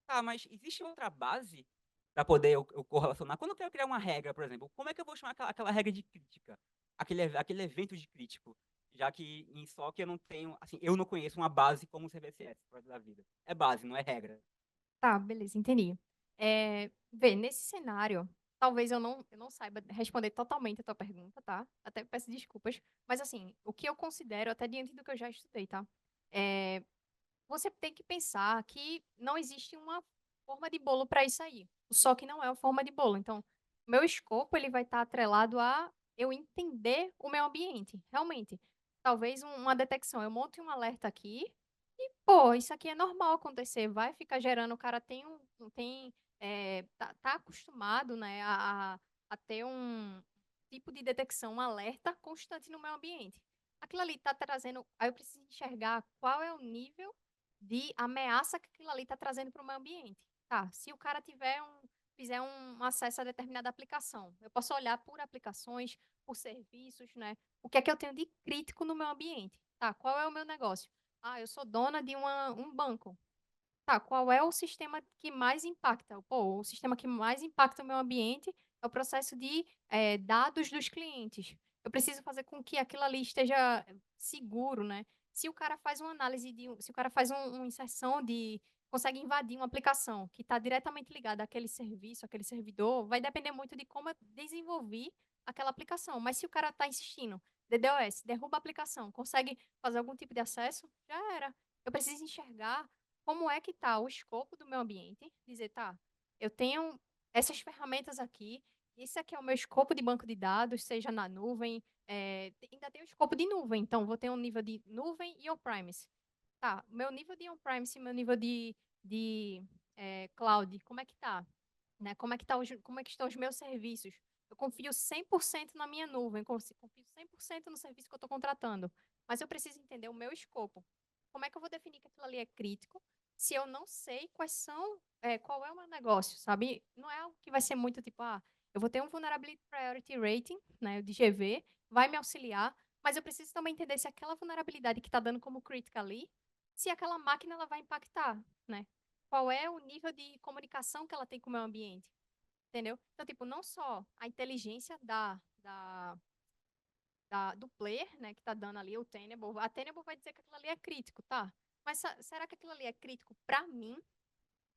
[SPEAKER 7] Tá, mas existe outra base para poder eu correlacionar? Quando eu quero criar uma regra, por exemplo, como é que eu vou chamar aquela regra de crítica? Aquele evento de crítico? Já que em SOC eu não tenho, assim, eu não conheço uma base como o CVSS da vida. É base, não é regra.
[SPEAKER 2] Tá, beleza, entendi. Nesse cenário, talvez eu não saiba responder totalmente a tua pergunta, tá? Até peço desculpas. Mas, assim, o que eu considero, até diante do que eu já estudei, tá? É, você tem que pensar que não existe uma forma de bolo para isso aí. Só que não é uma forma de bolo. Então, meu escopo ele vai estar atrelado a eu entender o meu ambiente, realmente. Talvez uma detecção. Eu monte um alerta aqui e, pô, isso aqui é normal acontecer. Vai ficar gerando, o cara tá acostumado, né, a ter um tipo de detecção, um alerta constante no meu ambiente. Aquilo ali está trazendo. Aí eu preciso enxergar qual é o nível de ameaça que aquilo ali está trazendo para o meu ambiente. Tá, se o cara fizer um acesso a determinada aplicação, eu posso olhar por aplicações, por serviços, né? O que é que eu tenho de crítico no meu ambiente? Tá, qual é o meu negócio? Eu sou dona de um banco. Tá, qual é o sistema que mais impacta? Pô, o sistema que mais impacta o meu ambiente é o processo de dados dos clientes. Eu preciso fazer com que aquilo ali esteja seguro, né? Se o cara faz uma análise se o cara faz uma inserção consegue invadir uma aplicação que está diretamente ligada àquele serviço, àquele servidor, vai depender muito de como eu desenvolvi aquela aplicação. Mas se o cara está insistindo, DDoS, derruba a aplicação, consegue fazer algum tipo de acesso, já era. Eu preciso enxergar como é que está o escopo do meu ambiente, dizer, tá, eu tenho essas ferramentas aqui, esse aqui é o meu escopo de banco de dados, seja na nuvem, ainda tem o escopo de nuvem, então vou ter um nível de nuvem e on-premise. Tá, meu nível de on-premise e meu nível de cloud, como é que tá? Né? Como é que estão os meus serviços? Eu confio 100% na minha nuvem, confio 100% no serviço que eu estou contratando, mas eu preciso entender o meu escopo. Como é que eu vou definir que aquilo ali é crítico se eu não sei qual é o meu negócio, sabe? Não é algo que vai ser muito tipo, eu vou ter um Vulnerability Priority Rating, né, de GV, vai me auxiliar, mas eu preciso também entender se aquela vulnerabilidade que está dando como critical ali, se aquela máquina ela vai impactar, né? Qual é o nível de comunicação que ela tem com o meu ambiente, entendeu? Então, tipo, não só a inteligência do player, né, que tá dando ali o Tenable. A Tenable vai dizer que aquilo ali é crítico, tá? Mas será que aquilo ali é crítico para mim?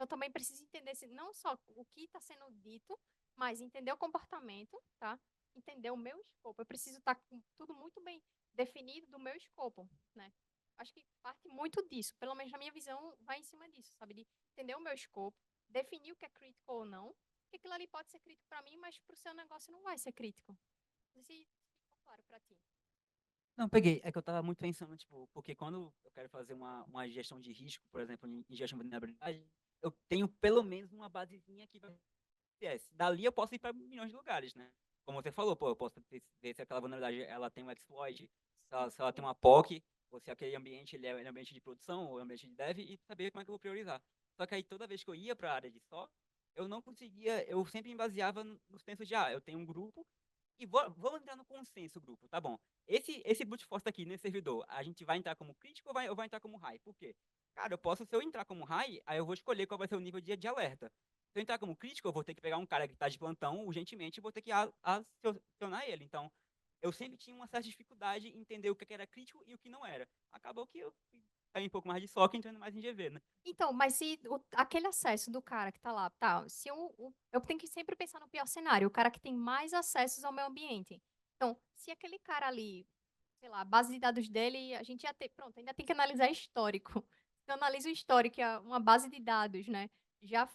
[SPEAKER 2] Eu também preciso entender não só o que está sendo dito, mas entender o comportamento, tá? Entender o meu escopo. Eu preciso estar com tudo muito bem definido do meu escopo, né? Acho que parte muito disso, pelo menos na minha visão, vai em cima disso, sabe? De entender o meu escopo, definir o que é crítico ou não, porque aquilo ali pode ser crítico para mim, mas para o seu negócio não vai ser crítico. Não sei se ficou claro para ti.
[SPEAKER 7] Não, peguei. É que eu tava muito pensando, tipo, porque quando eu quero fazer uma gestão de risco, por exemplo, em gestão de vulnerabilidade, eu tenho pelo menos uma basezinha que vai ser. Dali eu posso ir para milhões de lugares, né? Como você falou, pô, eu posso ver se aquela vulnerabilidade ela tem um exploit, se ela tem uma POC, ou se aquele ambiente ele é um ambiente de produção ou ambiente de dev, e saber como é que eu vou priorizar. Só que aí toda vez que eu ia para a área de SOC, eu não conseguia, eu sempre me baseava no senso de, eu tenho um grupo E vamos entrar no consenso, grupo, tá bom. Esse brute force aqui nesse servidor, a gente vai entrar como crítico ou vai entrar como high? Por quê? Cara, se eu entrar como high, aí eu vou escolher qual vai ser o nível de alerta. Se eu entrar como crítico, eu vou ter que pegar um cara que tá de plantão urgentemente e vou ter que acionar ele. Então, eu sempre tinha uma certa dificuldade em entender o que era crítico e o que não era. Acabou que eu saí um pouco mais de SOC, entrando mais em GV, né?
[SPEAKER 2] Então, mas se aquele acesso do cara que tá lá, tá, se eu tenho que sempre pensar no pior cenário, o cara que tem mais acessos ao meu ambiente. Então, se aquele cara ali, sei lá, a base de dados dele, a gente ia ter, pronto, ainda tem que analisar histórico. Se eu analiso o histórico, uma base de dados, né, já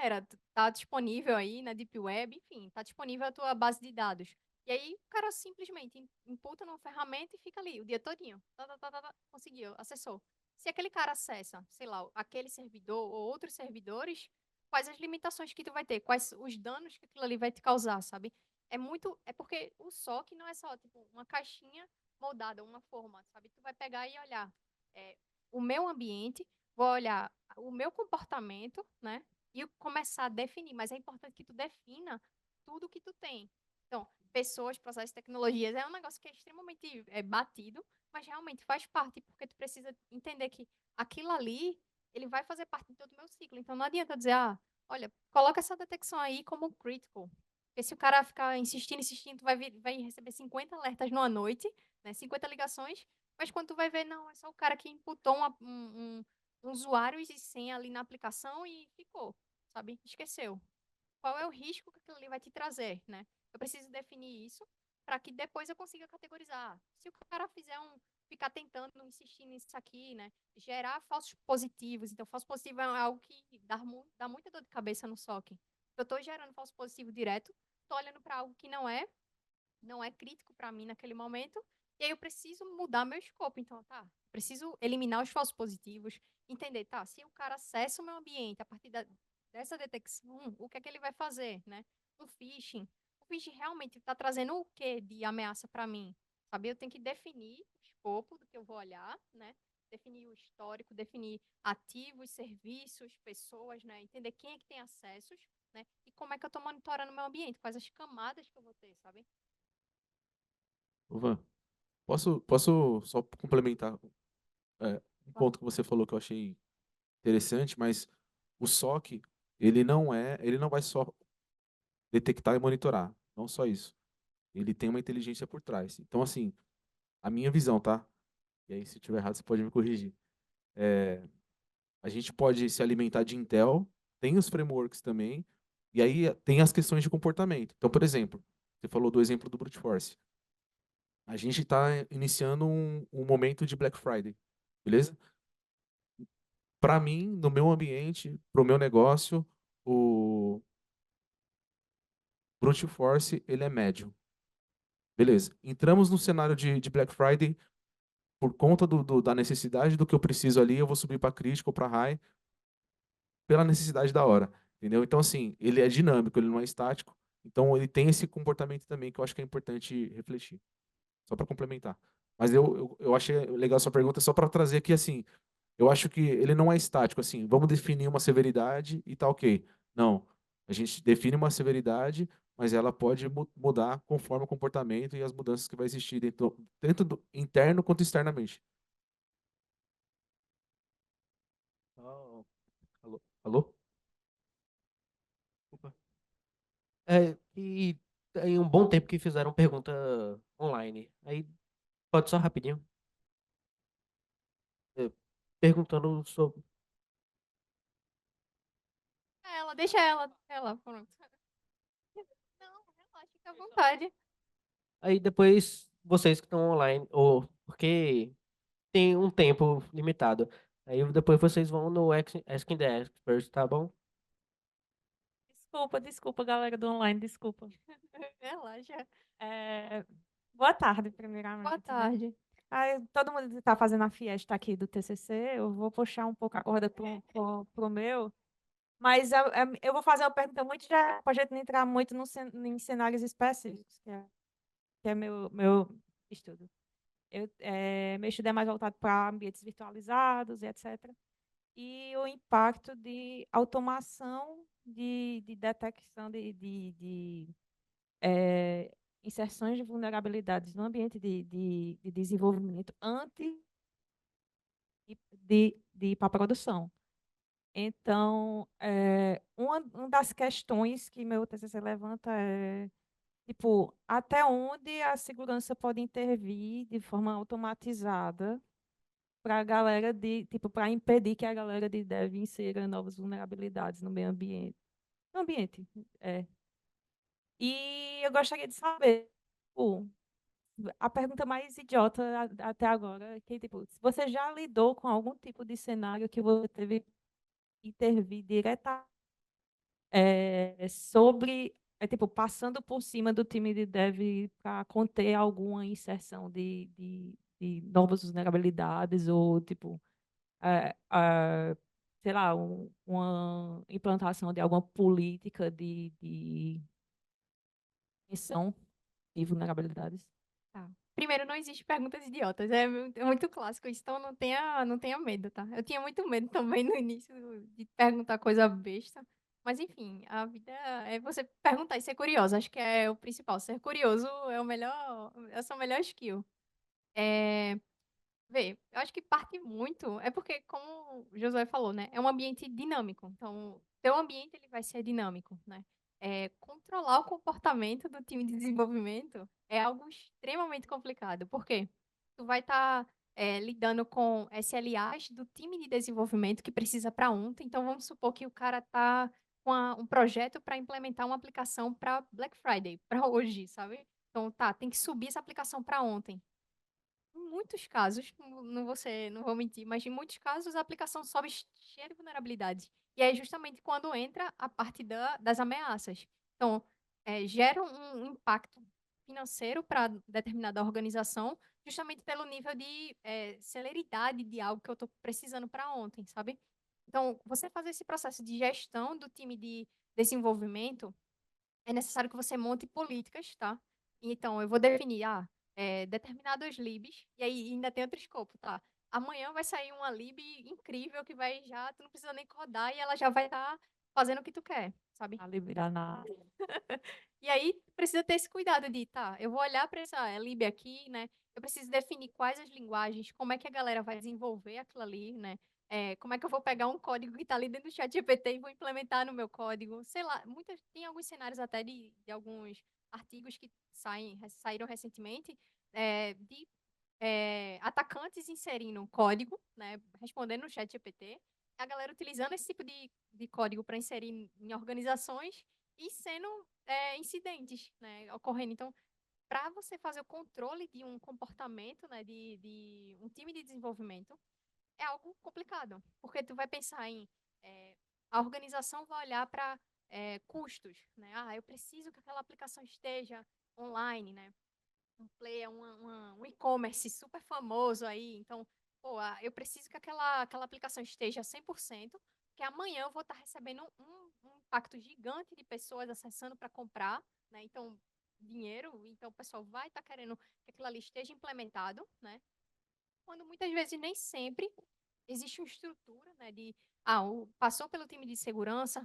[SPEAKER 2] era, tá disponível aí na Deep Web, enfim, tá disponível a tua base de dados. E aí o cara simplesmente imputa numa ferramenta e fica ali o dia todinho. Conseguiu, acessou. Se aquele cara acessa, sei lá, aquele servidor ou outros servidores, quais as limitações que tu vai ter, quais os danos que aquilo ali vai te causar, sabe? É porque o SOC não é só, tipo, uma caixinha moldada, uma forma, sabe? Tu vai pegar e olhar o meu ambiente, vou olhar o meu comportamento, né? E começar a definir, mas é importante que tu defina tudo que tu tem. Então, pessoas, processos, tecnologias, é um negócio que é extremamente batido, mas realmente faz parte, porque tu precisa entender que aquilo ali, ele vai fazer parte de todo o meu ciclo. Então, não adianta dizer, olha, coloca essa detecção aí como critical. Porque se o cara ficar insistindo, tu vai receber 50 alertas numa noite, né, 50 ligações, mas quando tu vai ver, não, é só o cara que imputou um usuário e senha ali na aplicação e ficou, sabe? Esqueceu. Qual é o risco que aquilo ali vai te trazer, né? Eu preciso definir isso para que depois eu consiga categorizar. Se o cara ficar tentando, insistir nisso aqui, né? Gerar falsos positivos. Então, falso positivo é algo que dá muita dor de cabeça no SOC. Eu estou gerando falso positivo direto, estou olhando para algo que não é crítico para mim naquele momento, e aí eu preciso mudar meu escopo. Então, tá, preciso eliminar os falsos positivos, entender, tá, se o cara acessa o meu ambiente a partir dessa detecção, o que é que ele vai fazer, né? Um phishing. O phishing realmente está trazendo o que de ameaça para mim? Sabe? Eu tenho que definir o escopo do que eu vou olhar, né? Definir o histórico, definir ativos, serviços, pessoas, né? Entender quem é que tem acessos, né? E como é que eu estou monitorando o meu ambiente, quais as camadas que eu vou ter, sabe?
[SPEAKER 6] Ô, Van, posso só complementar um ponto que você falou que eu achei interessante, mas o SOC, ele não vai só detectar e monitorar, não só isso. Ele tem uma inteligência por trás. Então, assim, a minha visão, tá? E aí, se eu estiver errado, você pode me corrigir. A gente pode se alimentar de Intel, tem os frameworks também, e aí tem as questões de comportamento. Então, por exemplo, você falou do exemplo do Brute Force. A gente está iniciando um momento de Black Friday, beleza? Para mim, no meu ambiente, para o meu negócio, o Brute Force ele é médio. Beleza. Entramos no cenário de Black Friday, por conta da necessidade do que eu preciso ali, eu vou subir para crítico ou para high pela necessidade da hora, entendeu? Então, assim, ele é dinâmico, ele não é estático. Então, ele tem esse comportamento também que eu acho que é importante refletir. Só para complementar. Mas eu achei legal a sua pergunta, só para trazer aqui, assim, eu acho que ele não é estático, assim, vamos definir uma severidade e tá ok. Não, a gente define uma severidade, mas ela pode mudar conforme o comportamento e as mudanças que vai existir dentro do interno quanto externamente.
[SPEAKER 1] Oh, alô? Alô? Opa. E tem um bom tempo que fizeram pergunta online. Aí, pode só rapidinho. É, perguntando sobre.
[SPEAKER 2] Deixa ela, pronto. Não, relaxa, fica à vontade.
[SPEAKER 1] Aí depois, vocês que estão online, ou porque tem um tempo limitado. Aí depois vocês vão no Asking the Experts, tá bom?
[SPEAKER 8] Desculpa, galera do online, desculpa.
[SPEAKER 2] Relaxa.
[SPEAKER 8] Boa tarde, primeiramente.
[SPEAKER 2] Boa
[SPEAKER 8] né?
[SPEAKER 2] tarde.
[SPEAKER 8] Todo mundo está fazendo a fiesta aqui do TCC, eu vou puxar um pouco a corda pro meu, mas eu vou fazer uma pergunta muito já, para a gente não entrar muito em cenários específicos, que é meu estudo. Meu estudo é mais voltado para ambientes virtualizados e etc. E o impacto de automação de detecção de inserções de vulnerabilidades no ambiente de desenvolvimento antes de ir para a produção. Então, uma das questões que meu TCC levanta é, tipo, até onde a segurança pode intervir de forma automatizada para a galera tipo, para impedir que a galera de dev insira novas vulnerabilidades no meio ambiente. No ambiente, é. E eu gostaria de saber, tipo, a pergunta mais idiota até agora, que, tipo, se você já lidou com algum tipo de cenário que você teve que intervir diretamente sobre, tipo, passando por cima do time de dev para conter alguma inserção de novas vulnerabilidades ou, tipo, é, é, sei lá, uma implantação de alguma política de extinção de vulnerabilidades.
[SPEAKER 2] Tá. Primeiro, não existe perguntas idiotas. É muito clássico isso, então não tenha medo, tá? Eu tinha muito medo também no início de perguntar coisa besta. Mas, enfim, a vida é você perguntar e ser curioso. Acho que é o principal. Ser curioso é o melhor, essa é a melhor skill. É, vê, eu acho que parte muito, é porque, como o Josué falou, né? É um ambiente dinâmico. Então, teu ambiente ele vai ser dinâmico, né? Controlar o comportamento do time de desenvolvimento é algo extremamente complicado. Por quê? Tu vai estar lidando com SLAs do time de desenvolvimento que precisa para ontem. Então, vamos supor que o cara tá com um projeto para implementar uma aplicação para Black Friday, para hoje, sabe? Então, tá, tem que subir essa aplicação para ontem. Em muitos casos, não vou mentir, mas em muitos casos a aplicação sobe cheia de vulnerabilidades. E é justamente quando entra a parte das ameaças. Então, gera um impacto financeiro para determinada organização, justamente pelo nível de celeridade de algo que eu estou precisando para ontem, sabe? Então, você fazer esse processo de gestão do time de desenvolvimento, é necessário que você monte políticas, tá? Então, eu vou definir, determinados libs, e aí ainda tem outro escopo, tá? Amanhã vai sair uma lib incrível que vai já, tu não precisa nem codar e ela já vai estar fazendo o que tu quer, sabe?
[SPEAKER 8] A liberar na
[SPEAKER 2] E aí, precisa ter esse cuidado de, tá, eu vou olhar para essa lib aqui, né? Eu preciso definir quais as linguagens, como é que a galera vai desenvolver aquilo ali, né? Como é que eu vou pegar um código que está ali dentro do chat GPT e vou implementar no meu código? Sei lá, tem alguns cenários até de alguns artigos que saíram recentemente, de atacantes inserindo código, né? Respondendo no chat GPT, a galera utilizando esse tipo de código para inserir em organizações e sendo incidentes, né, ocorrendo. Então, para você fazer o controle de um comportamento, né, de um time de desenvolvimento, é algo complicado, porque tu vai pensar em a organização vai olhar para custos, né? Eu preciso que aquela aplicação esteja online, né? Um player, um e-commerce super famoso aí, então, pô, eu preciso que aquela aplicação esteja 100%, que amanhã eu vou estar recebendo um impacto gigante de pessoas acessando para comprar, né? Então, dinheiro, então o pessoal vai estar querendo que aquilo ali esteja implementado, né? Quando muitas vezes nem sempre existe uma estrutura, né, passou pelo time de segurança,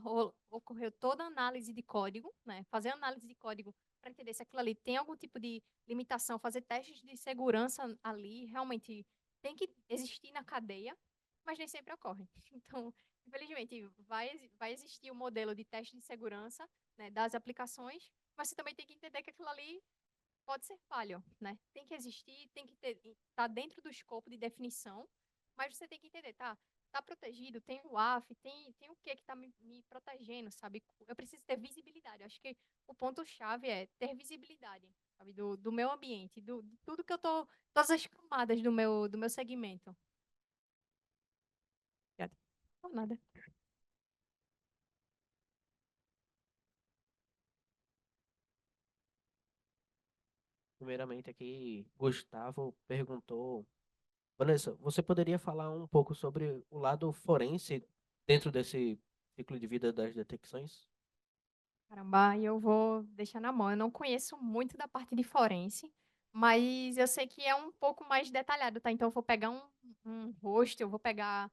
[SPEAKER 2] ocorreu toda a análise de código, né, fazer análise de código para entender se aquilo ali tem algum tipo de limitação, fazer testes de segurança ali, realmente tem que existir na cadeia, mas nem sempre ocorre. Então, infelizmente, vai existir o modelo de teste de segurança, né, das aplicações, mas você também tem que entender que aquilo ali pode ser falho, né? Tem que existir, tem que tá dentro do escopo de definição, mas você tem que entender, tá protegido, tem o AF, tem o que tá me protegendo, sabe? Eu preciso ter visibilidade. Eu acho que o ponto-chave é ter visibilidade, sabe? Do meu ambiente, de tudo que eu tô, todas as camadas do meu segmento. Obrigada. Por nada.
[SPEAKER 1] Primeiramente aqui, Gustavo perguntou, Vanessa, você poderia falar um pouco sobre o lado forense dentro desse ciclo de vida das detecções?
[SPEAKER 2] Caramba, e eu vou deixar na mão. Eu não conheço muito da parte de forense, mas eu sei que é um pouco mais detalhado, tá? Então, eu vou pegar um rosto, eu vou pegar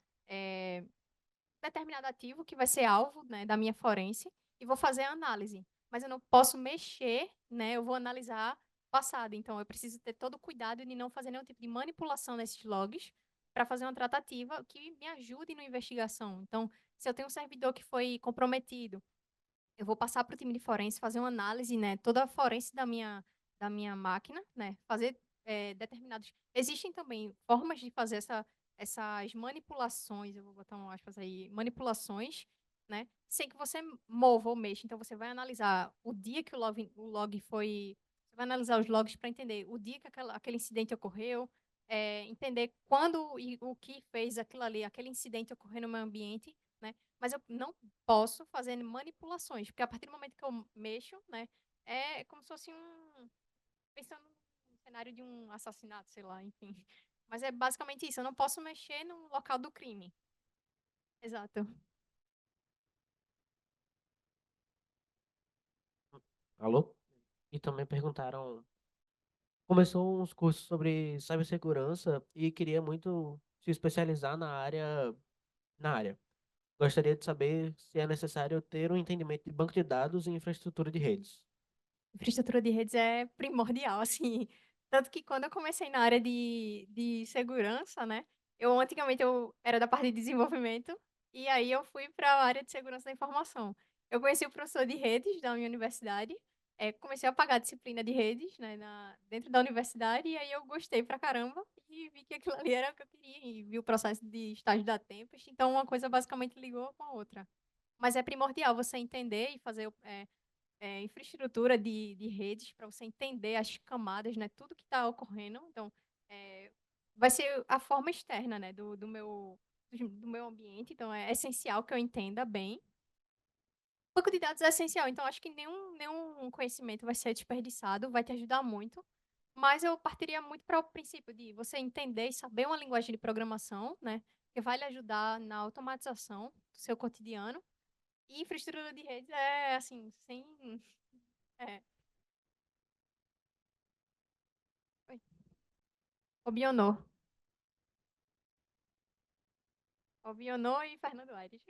[SPEAKER 2] determinado ativo que vai ser alvo, né, da minha forense e vou fazer a análise. mas eu não posso mexer, né? Eu vou analisar o passado. Então, eu preciso ter todo o cuidado de não fazer nenhum tipo de manipulação nesses logs para fazer uma tratativa que me ajude na investigação. Então, se eu tenho um servidor que foi comprometido, eu vou passar para o time de forense fazer uma análise, né? Toda a forense da minha máquina, né? Fazer determinados. Existem também formas de fazer essas manipulações, eu vou botar um aspas aí, manipulações, né? Sem que você mova ou mexa. Então, você vai analisar o dia que o log foi. Você vai analisar os logs para entender o dia que aquele incidente ocorreu, entender quando e o que fez aquilo ali, aquele incidente ocorrer no meu ambiente, né? Mas eu não posso fazer manipulações, porque a partir do momento que eu mexo, né, é como se fosse pensando no cenário de um assassinato, sei lá, enfim. Mas é basicamente isso, eu não posso mexer no local do crime. Exato.
[SPEAKER 1] Alô? E também perguntaram, começou uns cursos sobre cibersegurança e queria muito se especializar na área. Gostaria de saber se é necessário ter um entendimento de banco de dados e infraestrutura de redes.
[SPEAKER 2] Infraestrutura de redes é primordial, assim. Tanto que quando eu comecei na área de segurança, né? Antigamente eu era da parte de desenvolvimento, e aí eu fui para a área de segurança da informação. Eu conheci o professor de redes da minha universidade, comecei a pagar disciplina de redes, né, dentro da universidade, e aí eu gostei pra caramba e vi que aquilo ali era o que eu queria, e vi o processo de estágio da Tempest, então uma coisa basicamente ligou com a outra. Mas é primordial você entender e fazer infraestrutura de redes para você entender as camadas, né? Tudo que está ocorrendo. Então, vai ser a forma externa, né? Do meu ambiente. Então, é essencial que eu entenda bem. Banco de dados é essencial. Então, acho que nenhum conhecimento vai ser desperdiçado. Vai te ajudar muito. Mas eu partiria muito para o princípio de você entender e saber uma linguagem de programação, né? Que vai lhe ajudar na automatização do seu cotidiano. E infraestrutura de redes é, assim, sem... É, Obionô. Obionô e Fernando Aires.